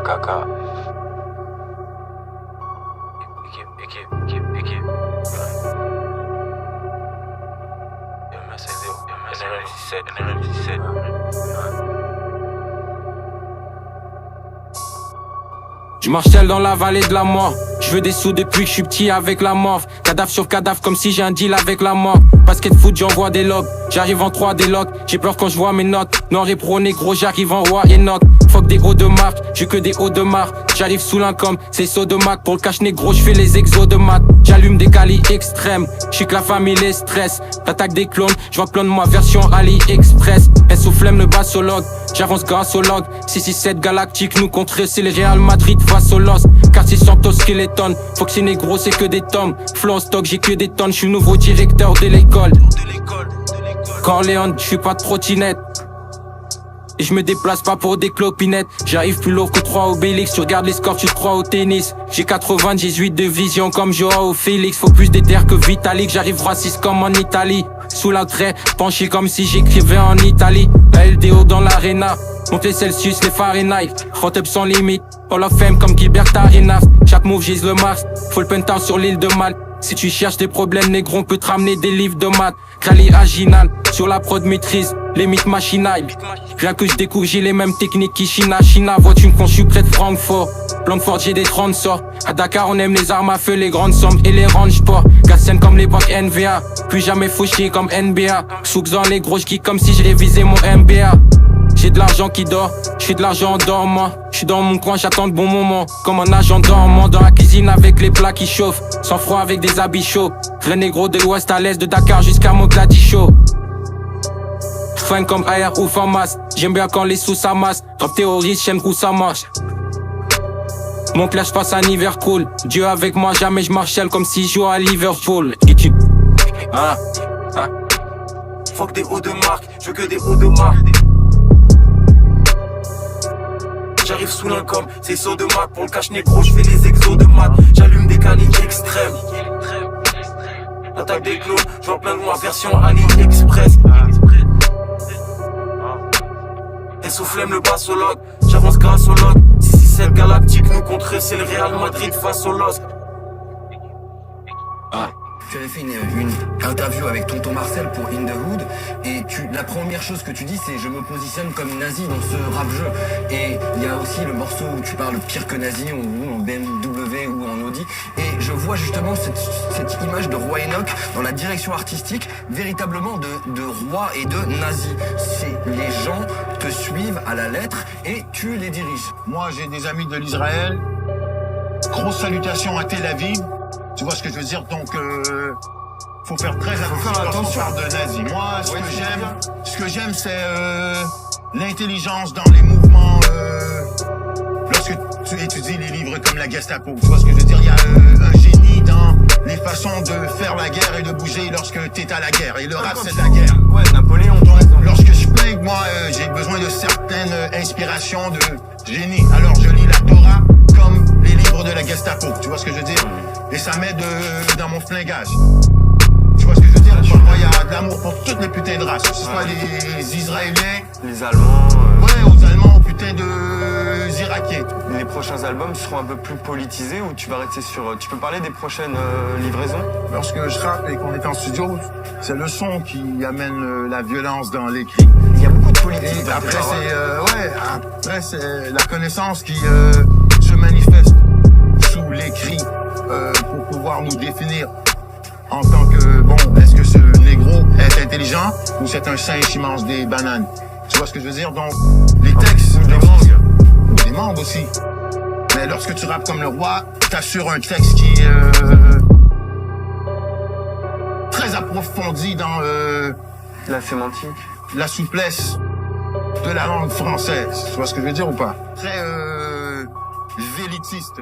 Kaka. Équipe. Je marchelle dans la vallée de la mort. Je veux des sous depuis que je suis petit avec la morve. Cadavre sur cadavre comme si j'ai un deal avec la mort. Basket foot j'envoie des lobes. J'arrive en 3 des locks. J'ai peur quand je vois mes notes. Noir et pro négro j'arrive en roi et note. Fuck des hauts de marque, j'ai que des hauts de marque. J'arrive sous l'income, c'est saut de Mac. Pour le cash négro j'fais les exos de maths. J'allume des calis extrêmes, j'suis que la famille les stress. T'attaques des clones, j'vois plein de moi version AliExpress. Elle soufflemme le bassologue, j'avance grâce au log. 667 galactique nous contrer, c'est le Real Madrid face au Los. Quartier Santos Skeleton, faut que c'est négro c'est que des tomes. Flow en stock j'ai que des tonnes, j'suis nouveau directeur de l'école. Corleone, j'suis pas de trottinette. Et je me déplace pas pour des clopinettes. J'arrive plus lourd que 3 Obélix. Tu regardes les scores, tu te crois au tennis. J'ai 98 de vision comme Joao Félix. Faut plus d'éther que Vitalik. J'arrive raciste comme en Italie. Sous la craie, penché comme si j'écrivais en Italie. La LDO dans l'arena. Monte les Celsius, les Fahrenheit. Hot up sans limite. Hall of Fame comme Gilbert Arenas. Chaque move, j'ise le Mars. Faut le penthouse sur l'île de Malte. Si tu cherches des problèmes, négro, on peut te ramener des livres de maths. Crali Aginal, sur la prod maîtrise, les mythes machinales. Rien que je découvre, j'ai les mêmes techniques qu'Ishina. Vois-tu me quand je suis près de Francfort. Blanfort, j'ai des 30 sorts. À Dakar, on aime les armes à feu, les grandes sommes et les range sport. Gassen comme l'époque NVA, plus jamais fauché comme NBA. Souks dans les gros, j'kick comme si je révisais mon MBA. J'ai de l'argent qui dort, j'fais de l'argent en dormant. J'suis dans mon coin, j'attends le bon moment. Comme un agent dormant dans la cuisine avec les plats qui chauffent. Sans froid avec des habits chauds. Vrai négro de l'ouest à l'est, de Dakar jusqu'à Mogadiscio. Fin comme AR ou Famas. J'aime bien quand les sous s'amassent. Drop terroriste, j'aime où ça marche. Mon clash passe un hiver cool. Dieu avec moi, jamais je marchelle comme si je jouais à Liverpool. Fuck des hauts de marque, je veux que des hauts de marque. J'arrive sous l'income, c'est saut de Mac. Pour le cash négro, j'fais les exos de maths. J'allume des calis extrêmes. Attaque des clones, j'vois plein de moi version AliExpress. Et soufflème le bassologue, j'avance grâce au log. 667 galactique nous contrer, c'est le Real Madrid face au LOSC. Tu avais fait une interview avec Tonton Marcel pour In The Hood et la première chose que tu dis c'est je me positionne comme nazi dans ce rap-jeu. Et il y a aussi le morceau où tu parles pire que nazi ou en BMW ou en Audi. Et je vois justement cette image de Roi Enoch dans la direction artistique véritablement de roi et de nazi. C'est les gens te suivent à la lettre et tu les diriges. Moi j'ai des amis de l'Israël. Grosse salutation à Tel Aviv. Tu vois ce que je veux dire, donc faut faire très attention lorsqu'on parle de nazi. Moi, ce que j'aime, c'est l'intelligence dans les mouvements. Lorsque tu étudies les livres comme la Gestapo, tu vois ce que je veux dire, il y a un génie dans les façons de faire la guerre et de bouger lorsque t'es à la guerre. Et le rap, c'est de la guerre. Ouais, Napoléon, toi. Lorsque je flingue, moi, j'ai besoin de certaines inspirations de génie. Alors je lis la Torah comme les livres de la Gestapo, tu vois ce que je veux dire? Et ça m'aide dans mon flingage. Tu vois ce que je veux dire? Moi, il y a de l'amour pour toutes les putains de races. Que ce soit les Israéliens, Les Allemands. ouais, aux Allemands, aux putains de Irakiens. Les prochains albums seront un peu plus politisés ou tu vas rester sur... Tu peux parler des prochaines livraisons? Lorsque je rappe et qu'on est en studio, c'est le son qui amène la violence dans l'écrit. Il y a beaucoup de politique. Et après, c'est la connaissance qui se manifeste sous l'écrit pour pouvoir nous définir en tant que, bon, est-ce que ce négro est intelligent ou c'est un singe qui mange des bananes? Tu vois ce que je veux dire? Donc, les textes, des mangues aussi. Mais lorsque tu rappes comme le roi, t'assures un texte qui est très approfondi dans La sémantique. la souplesse de la langue française. Tu vois ce que je veux dire ou pas? Très vélitiste.